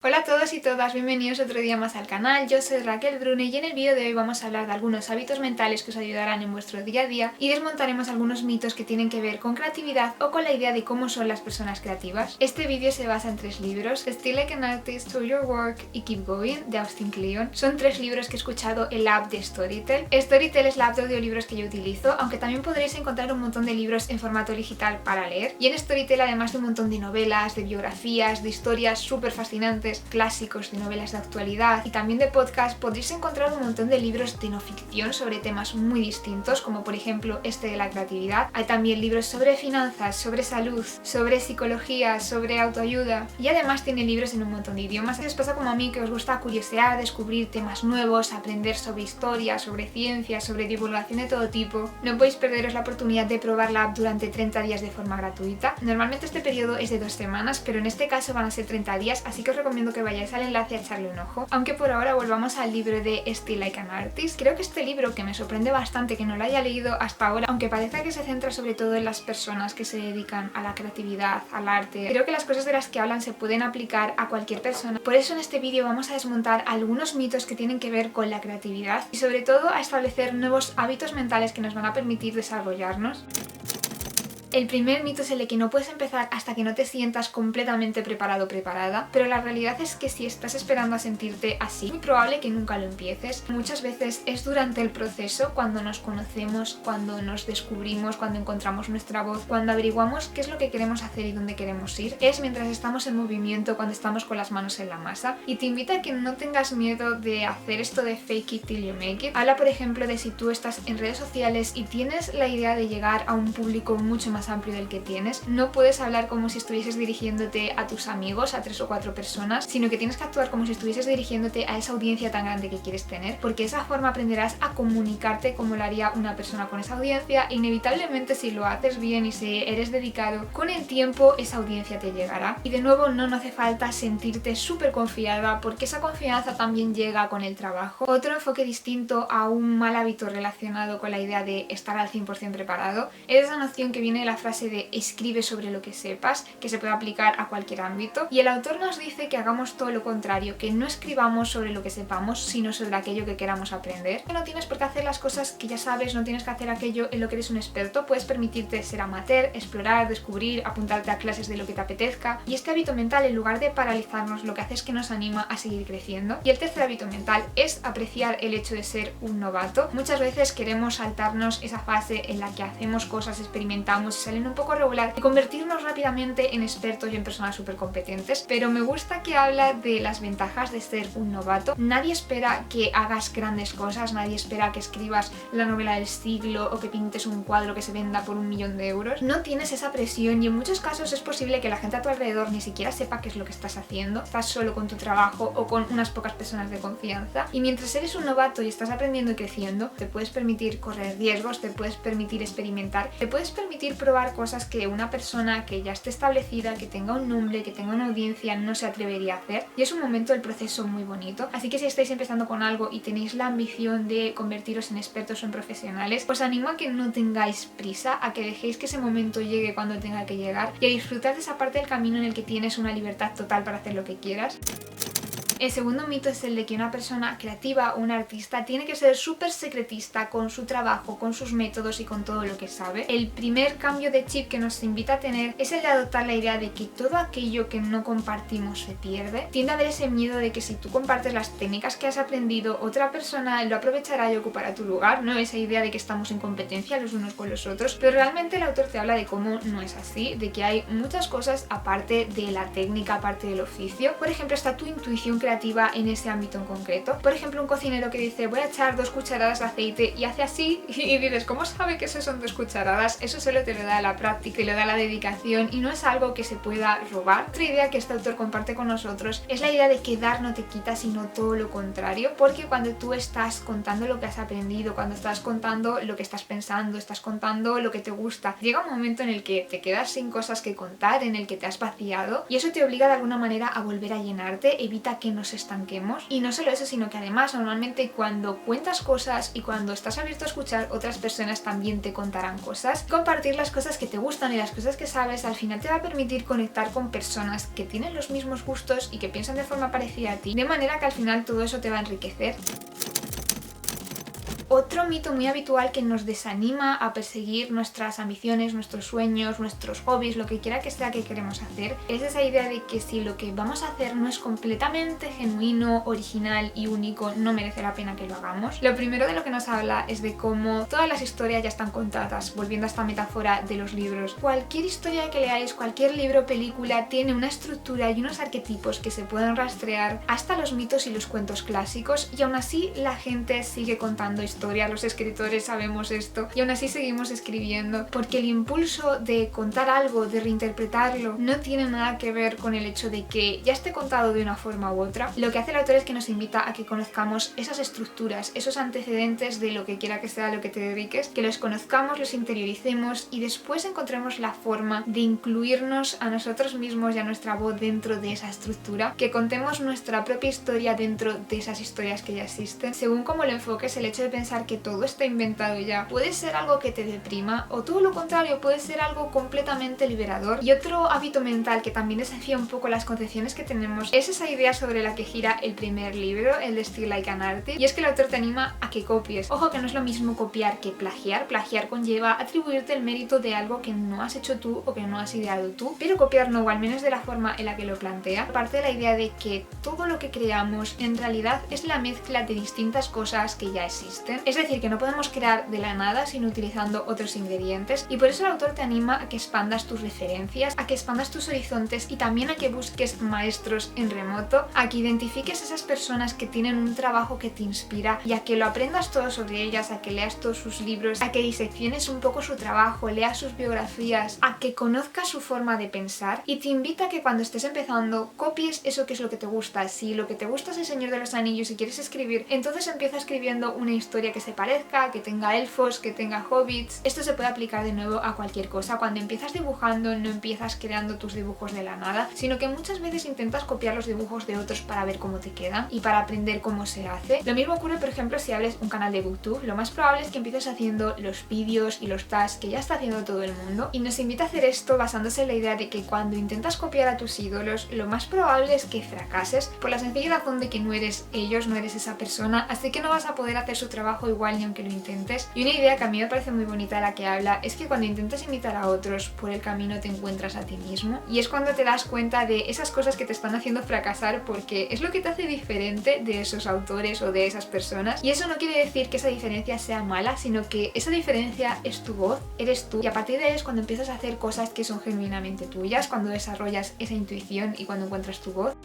Hola a todos y todas, bienvenidos otro día más al canal. Yo soy Raquel Brune y en el vídeo de hoy vamos a hablar de algunos hábitos mentales que os ayudarán en vuestro día a día y desmontaremos algunos mitos que tienen que ver con creatividad o con la idea de cómo son las personas creativas. Este vídeo se basa en 3 libros: Still Like an Artist, To Your Work y Keep Going, de Austin Kleon. Son 3 libros que he escuchado en la app de Storytel. Storytel es la app de audiolibros que yo utilizo, aunque también podréis encontrar un montón de libros en formato digital para leer. Y en Storytel, además de un montón de novelas, de biografías, de historias súper fascinantes, clásicos, de novelas de actualidad y también de podcast, podréis encontrar un montón de libros de no ficción sobre temas muy distintos, como por ejemplo este de la creatividad. Hay también libros sobre finanzas, sobre salud, sobre psicología, sobre autoayuda, y además tiene libros en un montón de idiomas. Si os pasa como a mí, que os gusta curiosear, descubrir temas nuevos, aprender sobre historia, sobre ciencia, sobre divulgación de todo tipo, no podéis perderos la oportunidad de probar la app durante 30 días de forma gratuita. Normalmente este periodo es de 2 semanas, pero en este caso van a ser 30 días, así que os recomiendo que vayáis al enlace a echarle un ojo. Aunque por ahora volvamos al libro de Still Like an Artist. Creo que este libro, que me sorprende bastante que no lo haya leído hasta ahora, aunque parece que se centra sobre todo en las personas que se dedican a la creatividad, al arte, creo que las cosas de las que hablan se pueden aplicar a cualquier persona. Por eso en este vídeo vamos a desmontar algunos mitos que tienen que ver con la creatividad y sobre todo a establecer nuevos hábitos mentales que nos van a permitir desarrollarnos. El primer mito es el de que no puedes empezar hasta que no te sientas completamente preparado o preparada, pero la realidad es que si estás esperando a sentirte así, es muy probable que nunca lo empieces. Muchas veces es durante el proceso, cuando nos conocemos, cuando nos descubrimos, cuando encontramos nuestra voz, cuando averiguamos qué es lo que queremos hacer y dónde queremos ir. Es mientras estamos en movimiento, cuando estamos con las manos en la masa. Y te invito a que no tengas miedo de hacer esto de fake it till you make it. Habla, por ejemplo, de si tú estás en redes sociales y tienes la idea de llegar a un público mucho más amplio del que tienes. No puedes hablar como si estuvieses dirigiéndote a tus amigos, a 3 o 4 personas, sino que tienes que actuar como si estuvieses dirigiéndote a esa audiencia tan grande que quieres tener, porque de esa forma aprenderás a comunicarte como lo haría una persona con esa audiencia. E inevitablemente, si lo haces bien y si eres dedicado, con el tiempo esa audiencia te llegará. Y de nuevo, no hace falta sentirte súper confiada, porque esa confianza también llega con el trabajo. Otro enfoque distinto a un mal hábito relacionado con la idea de estar al 100% preparado es esa noción que viene de la frase de escribe sobre lo que sepas, que se puede aplicar a cualquier ámbito. Y el autor nos dice que hagamos todo lo contrario, que no escribamos sobre lo que sepamos, sino sobre aquello que queramos aprender. Que no tienes por qué hacer las cosas que ya sabes, no tienes que hacer aquello en lo que eres un experto. Puedes permitirte ser amateur, explorar, descubrir, apuntarte a clases de lo que te apetezca. Y este hábito mental, en lugar de paralizarnos, lo que hace es que nos anima a seguir creciendo. Y el tercer hábito mental es apreciar el hecho de ser un novato. Muchas veces queremos saltarnos esa fase en la que hacemos cosas, experimentamos y salen un poco regular y convertirnos rápidamente en expertos y en personas súper competentes. Pero me gusta que habla de las ventajas de ser un novato. Nadie espera que hagas grandes cosas, nadie espera que escribas la novela del siglo o que pintes un cuadro que se venda por 1.000.000 de euros. No tienes esa presión y en muchos casos es posible que la gente a tu alrededor ni siquiera sepa qué es lo que estás haciendo. Estás solo con tu trabajo o con unas pocas personas de confianza, y mientras eres un novato y estás aprendiendo y creciendo, te puedes permitir correr riesgos, te puedes permitir experimentar, te puedes permitir probar cosas que una persona que ya esté establecida, que tenga un nombre, que tenga una audiencia, no se atrevería a hacer. Y es un momento del proceso muy bonito. Así que si estáis empezando con algo y tenéis la ambición de convertiros en expertos o en profesionales, os animo a que no tengáis prisa, a que dejéis que ese momento llegue cuando tenga que llegar y a disfrutar de esa parte del camino en el que tienes una libertad total para hacer lo que quieras. El segundo mito es el de que una persona creativa o un artista tiene que ser súper secretista con su trabajo, con sus métodos y con todo lo que sabe. El primer cambio de chip que nos invita a tener es el de adoptar la idea de que todo aquello que no compartimos se pierde. Tiende a haber ese miedo de que si tú compartes las técnicas que has aprendido, otra persona lo aprovechará y ocupará tu lugar, ¿no? Esa idea de que estamos en competencia los unos con los otros. Pero realmente el autor te habla de cómo no es así, de que hay muchas cosas aparte de la técnica, aparte del oficio. Por ejemplo, está tu intuición creativa en ese ámbito en concreto. Por ejemplo, un cocinero que dice voy a echar 2 cucharadas de aceite y hace así y dices ¿cómo sabe que eso son 2 cucharadas? Eso solo te lo da la práctica, te lo da la dedicación y no es algo que se pueda robar. Otra idea que este autor comparte con nosotros es la idea de que dar no te quita, sino todo lo contrario, porque cuando tú estás contando lo que has aprendido, cuando estás contando lo que estás pensando, estás contando lo que te gusta, llega un momento en el que te quedas sin cosas que contar, en el que te has vaciado, y eso te obliga de alguna manera a volver a llenarte, evita que nos estanquemos. Y no solo eso, sino que además normalmente cuando cuentas cosas y cuando estás abierto a escuchar, otras personas también te contarán cosas. Compartir las cosas que te gustan y las cosas que sabes al final te va a permitir conectar con personas que tienen los mismos gustos y que piensan de forma parecida a ti, de manera que al final todo eso te va a enriquecer. Otro mito muy habitual que nos desanima a perseguir nuestras ambiciones, nuestros sueños, nuestros hobbies, lo que quiera que sea que queremos hacer, es esa idea de que si lo que vamos a hacer no es completamente genuino, original y único, no merece la pena que lo hagamos. Lo primero de lo que nos habla es de cómo todas las historias ya están contadas, volviendo a esta metáfora de los libros. Cualquier historia que leáis, cualquier libro o película tiene una estructura y unos arquetipos que se pueden rastrear hasta los mitos y los cuentos clásicos, y aún así la gente sigue contando historias. Los escritores sabemos esto y aún así seguimos escribiendo, porque el impulso de contar algo, de reinterpretarlo, no tiene nada que ver con el hecho de que ya esté contado de una forma u otra. Lo que hace el autor es que nos invita a que conozcamos esas estructuras, esos antecedentes de lo que quiera que sea lo que te dediques, que los conozcamos, los interioricemos y después encontremos la forma de incluirnos a nosotros mismos y a nuestra voz dentro de esa estructura, que contemos nuestra propia historia dentro de esas historias que ya existen. Según cómo lo enfoques, el hecho de pensar que todo está inventado ya puede ser algo que te deprima, o todo lo contrario, puede ser algo completamente liberador. Y otro hábito mental que también desafía un poco las concepciones que tenemos es esa idea sobre la que gira el primer libro, el de Still Like an Artist, y es que el autor te anima a que copies. Ojo, que no es lo mismo copiar que plagiar. Plagiar conlleva atribuirte el mérito de algo que no has hecho tú o que no has ideado tú, pero copiar no, o al menos de la forma en la que lo plantea. Parte de la idea de que todo lo que creamos en realidad es la mezcla de distintas cosas que ya existen. Es decir, que no podemos crear de la nada sino utilizando otros ingredientes, y por eso el autor te anima a que expandas tus referencias, a que expandas tus horizontes y también a que busques maestros en remoto, a que identifiques esas personas que tienen un trabajo que te inspira y a que lo aprendas todo sobre ellas, a que leas todos sus libros, a que disecciones un poco su trabajo, leas sus biografías, a que conozcas su forma de pensar, y te invita a que cuando estés empezando copies eso que es lo que te gusta. Si lo que te gusta es El Señor de los Anillos y quieres escribir, entonces empieza escribiendo una historia que se parezca, que tenga elfos, que tenga hobbits. Esto se puede aplicar de nuevo a cualquier cosa. Cuando empiezas dibujando no empiezas creando tus dibujos de la nada, sino que muchas veces intentas copiar los dibujos de otros para ver cómo te quedan y para aprender cómo se hace. Lo mismo ocurre, por ejemplo, si abres un canal de BookTube. Lo más probable es que empieces haciendo los vídeos y los tags que ya está haciendo todo el mundo, y nos invita a hacer esto basándose en la idea de que cuando intentas copiar a tus ídolos, lo más probable es que fracases, por la sencilla razón de que no eres ellos, no eres esa persona, así que no vas a poder hacer su trabajo igual ni aunque lo intentes. Y una idea que a mí me parece muy bonita de la que habla es que cuando intentas imitar a otros, por el camino te encuentras a ti mismo, y es cuando te das cuenta de esas cosas que te están haciendo fracasar, porque es lo que te hace diferente de esos autores o de esas personas. Y eso no quiere decir que esa diferencia sea mala, sino que esa diferencia es tu voz, eres tú, y a partir de ahí es cuando empiezas a hacer cosas que son genuinamente tuyas, cuando desarrollas esa intuición y cuando encuentras tu voz.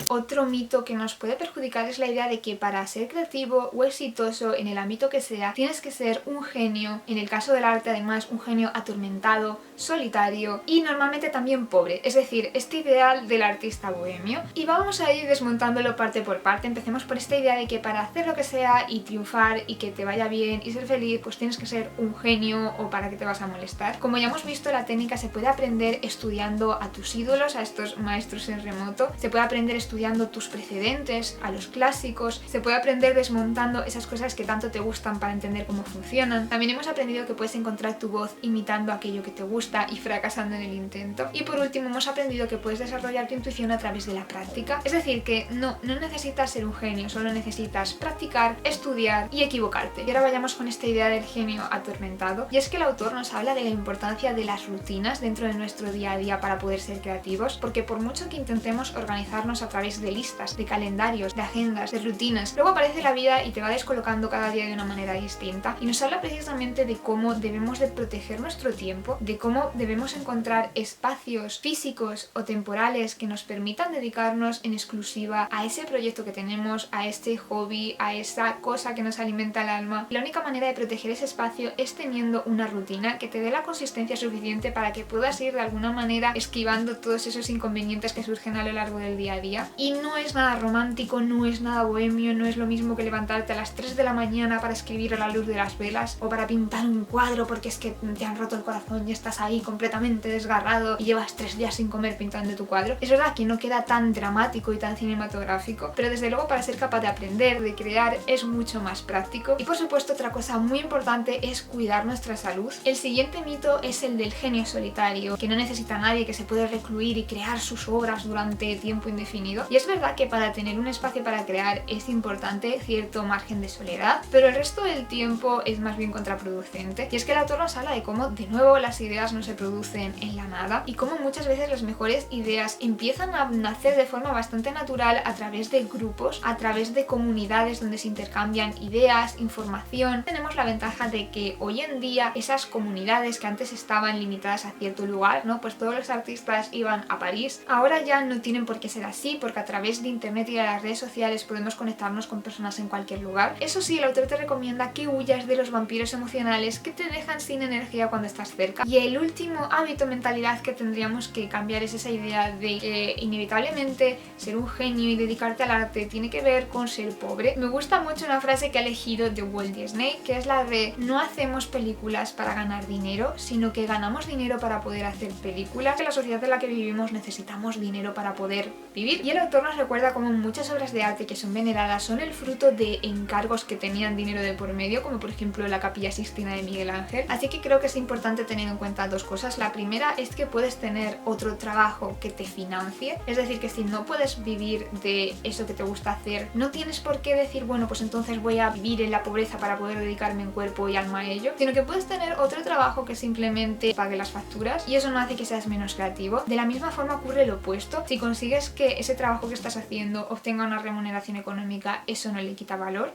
Otro mito que nos puede perjudicar es la idea de que para ser creativo o exitoso en el ámbito que sea, tienes que ser un genio, en el caso del arte además un genio atormentado, solitario y normalmente también pobre, es decir, este ideal del artista bohemio. Y vamos a ir desmontándolo parte por parte. Empecemos por esta idea de que para hacer lo que sea y triunfar y que te vaya bien y ser feliz, pues tienes que ser un genio, o para qué te vas a molestar. Como ya hemos visto, la técnica se puede aprender estudiando a tus ídolos, a estos maestros en remoto, se puede aprender estudiando tus precedentes, a los clásicos, se puede aprender desmontando esas cosas que tanto te gustan para entender cómo funcionan. También hemos aprendido que puedes encontrar tu voz imitando aquello que te gusta y fracasando en el intento. Y por último hemos aprendido que puedes desarrollar tu intuición a través de la práctica, es decir, que no necesitas ser un genio, solo necesitas practicar, estudiar y equivocarte. Y ahora vayamos con esta idea del genio atormentado, y es que el autor nos habla de la importancia de las rutinas dentro de nuestro día a día para poder ser creativos, porque por mucho que intentemos organizarnos a través de listas, de calendarios, de agendas, de rutinas, luego aparece la vida y te va descolocando cada día de una manera distinta. Y nos habla precisamente de cómo debemos de proteger nuestro tiempo, de cómo debemos encontrar espacios físicos o temporales que nos permitan dedicarnos en exclusiva a ese proyecto que tenemos, a este hobby, a esa cosa que nos alimenta el alma. La única manera de proteger ese espacio es teniendo una rutina que te dé la consistencia suficiente para que puedas ir de alguna manera esquivando todos esos inconvenientes que surgen a lo largo del día a día. Y no es nada romántico, no es nada bohemio, no es lo mismo que levantarte a las 3 de la mañana para escribir a la luz de las velas o para pintar un cuadro porque es que te han roto el corazón y estás ahí completamente desgarrado y llevas 3 días sin comer pintando tu cuadro. Es verdad que no queda tan dramático y tan cinematográfico, pero desde luego para ser capaz de aprender, de crear, es mucho más práctico. Y por supuesto otra cosa muy importante es cuidar nuestra salud. El siguiente mito es el del genio solitario, que no necesita a nadie, que se puede recluir y crear sus obras durante tiempo indefinido. Y es verdad que para tener un espacio para crear es importante cierto margen de soledad, pero el resto del tiempo es más bien contraproducente. Y es que el autor nos habla de cómo de nuevo las ideas no se producen en la nada y cómo muchas veces las mejores ideas empiezan a nacer de forma bastante natural a través de grupos, a través de comunidades donde se intercambian ideas, información. Tenemos la ventaja de que hoy en día esas comunidades que antes estaban limitadas a cierto lugar, ¿no? Pues todos los artistas iban a París, ahora ya no tienen por qué ser así, porque a través de internet y de las redes sociales podemos conectarnos con personas en cualquier lugar. Eso sí, el autor te recomienda que huyas de los vampiros emocionales que te dejan sin energía cuando estás cerca. Y el último hábito, mentalidad que tendríamos que cambiar es esa idea de que inevitablemente ser un genio y dedicarte al arte tiene que ver con ser pobre. Me gusta mucho una frase que ha elegido de Walt Disney, que es la de: no hacemos películas para ganar dinero, sino que ganamos dinero para poder hacer películas. En la sociedad en la que vivimos necesitamos dinero para poder vivir. Y el autor nos recuerda cómo muchas obras de arte que son veneradas son el fruto de encargos que tenían dinero de por medio, como por ejemplo la Capilla Sixtina de Miguel Ángel. Así que creo que es importante tener en cuenta dos cosas. La primera es que puedes tener otro trabajo que te financie, es decir, que si no puedes vivir de eso que te gusta hacer, no tienes por qué decir, bueno, pues entonces voy a vivir en la pobreza para poder dedicarme en cuerpo y alma a ello, sino que puedes tener otro trabajo que simplemente pague las facturas y eso no hace que seas menos creativo. De la misma forma ocurre lo opuesto. Si consigues que ese trabajo que estás haciendo obtenga una remuneración económica, eso no le quita valor.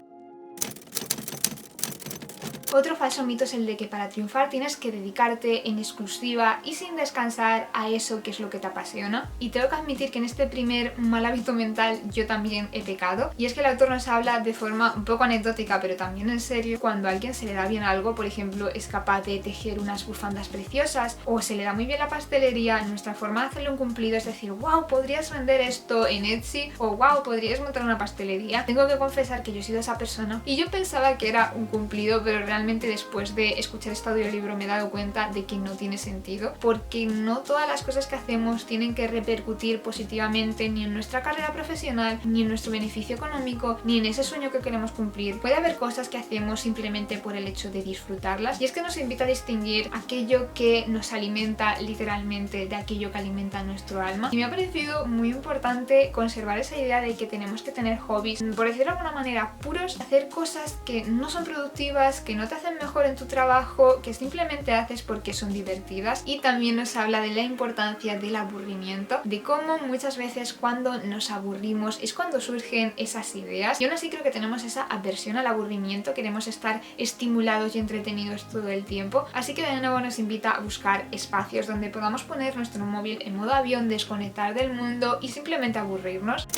Otro falso mito es el de que para triunfar tienes que dedicarte en exclusiva y sin descansar a eso que es lo que te apasiona. Y tengo que admitir que en este primer mal hábito mental yo también he pecado. Y es que el autor nos habla de forma un poco anecdótica, pero también en serio, cuando a alguien se le da bien algo, por ejemplo, es capaz de tejer unas bufandas preciosas o se le da muy bien la pastelería, nuestra forma de hacerle un cumplido es decir, wow, podrías vender esto en Etsy o wow, podrías montar una pastelería. Tengo que confesar que yo he sido esa persona y yo pensaba que era un cumplido, pero realmente después de escuchar este audiolibro me he dado cuenta de que no tiene sentido, porque no todas las cosas que hacemos tienen que repercutir positivamente ni en nuestra carrera profesional, ni en nuestro beneficio económico, ni en ese sueño que queremos cumplir. Puede haber cosas que hacemos simplemente por el hecho de disfrutarlas, y es que nos invita a distinguir aquello que nos alimenta literalmente de aquello que alimenta nuestro alma. Y me ha parecido muy importante conservar esa idea de que tenemos que tener hobbies, por decirlo de alguna manera, puros, hacer cosas que no son productivas, que no te hacen mejor en tu trabajo, que simplemente haces porque son divertidas. Y también nos habla de la importancia del aburrimiento, de cómo muchas veces cuando nos aburrimos es cuando surgen esas ideas. Yo aún así creo que tenemos esa aversión al aburrimiento, queremos estar estimulados y entretenidos todo el tiempo, así que de nuevo nos invita a buscar espacios donde podamos poner nuestro móvil en modo avión, desconectar del mundo y simplemente aburrirnos.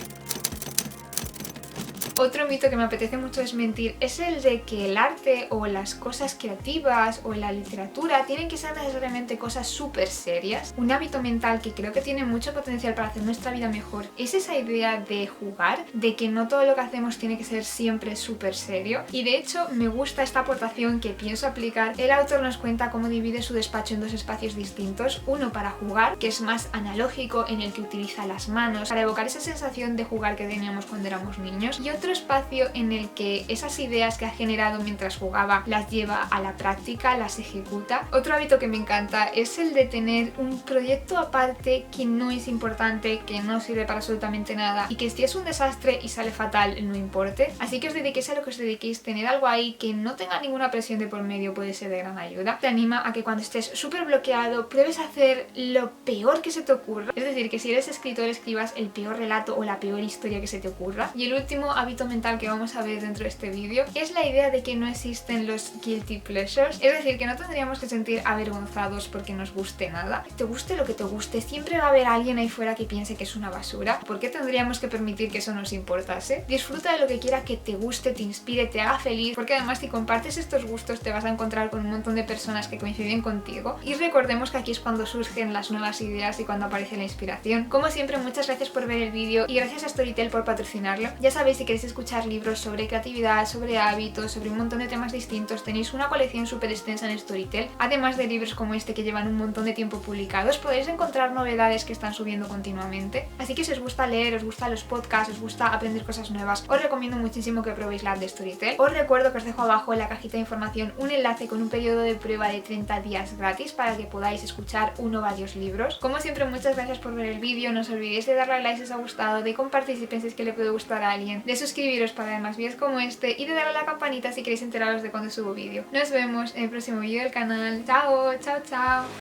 Otro mito que me apetece mucho desmentir es el de que el arte o las cosas creativas o la literatura tienen que ser necesariamente cosas súper serias. Un hábito mental que creo que tiene mucho potencial para hacer nuestra vida mejor es esa idea de jugar, de que no todo lo que hacemos tiene que ser siempre súper serio. Y de hecho me gusta esta aportación que pienso aplicar. El autor nos cuenta cómo divide su despacho en dos espacios distintos, uno para jugar, que es más analógico, en el que utiliza las manos para evocar esa sensación de jugar que teníamos cuando éramos niños, y otro espacio en el que esas ideas que ha generado mientras jugaba las lleva a la práctica, las ejecuta. Otro hábito que me encanta es el de tener un proyecto aparte que no es importante, que no sirve para absolutamente nada y que si es un desastre y sale fatal no importe. Así que os dediquéis a lo que os dediquéis, tener algo ahí que no tenga ninguna presión de por medio puede ser de gran ayuda. Te anima a que cuando estés súper bloqueado pruebes a hacer lo peor que se te ocurra, es decir, que si eres escritor escribas el peor relato o la peor historia que se te ocurra. Y el último hábito mental que vamos a ver dentro de este vídeo es la idea de que no existen los guilty pleasures, es decir, que no tendríamos que sentir avergonzados porque nos guste nada. Te guste lo que te guste, siempre va a haber alguien ahí fuera que piense que es una basura. ¿Por qué tendríamos que permitir que eso nos importase? Disfruta de lo que quiera que te guste, te inspire, te haga feliz, porque además si compartes estos gustos te vas a encontrar con un montón de personas que coinciden contigo. Y recordemos que aquí es cuando surgen las nuevas ideas y cuando aparece la inspiración. Como siempre, muchas gracias por ver el vídeo y gracias a Storytel por patrocinarlo. Ya sabéis, si queréis queréis escuchar libros sobre creatividad, sobre hábitos, sobre un montón de temas distintos, tenéis una colección súper extensa en Storytel. Además de libros como este que llevan un montón de tiempo publicados, podéis encontrar novedades que están subiendo continuamente. Así que si os gusta leer, os gustan los podcasts, os gusta aprender cosas nuevas, os recomiendo muchísimo que probéis la app de Storytel. Os recuerdo que os dejo abajo en la cajita de información un enlace con un periodo de prueba de 30 días gratis para que podáis escuchar uno o varios libros. Como siempre, muchas gracias por ver el vídeo, no os olvidéis de darle a like si os ha gustado, de compartir si pensáis que le puede gustar a alguien, de suscribiros para ver más vídeos como este y de darle a la campanita si queréis enteraros de cuando subo vídeo. Nos vemos en el próximo vídeo del canal. Chao, chao, chao.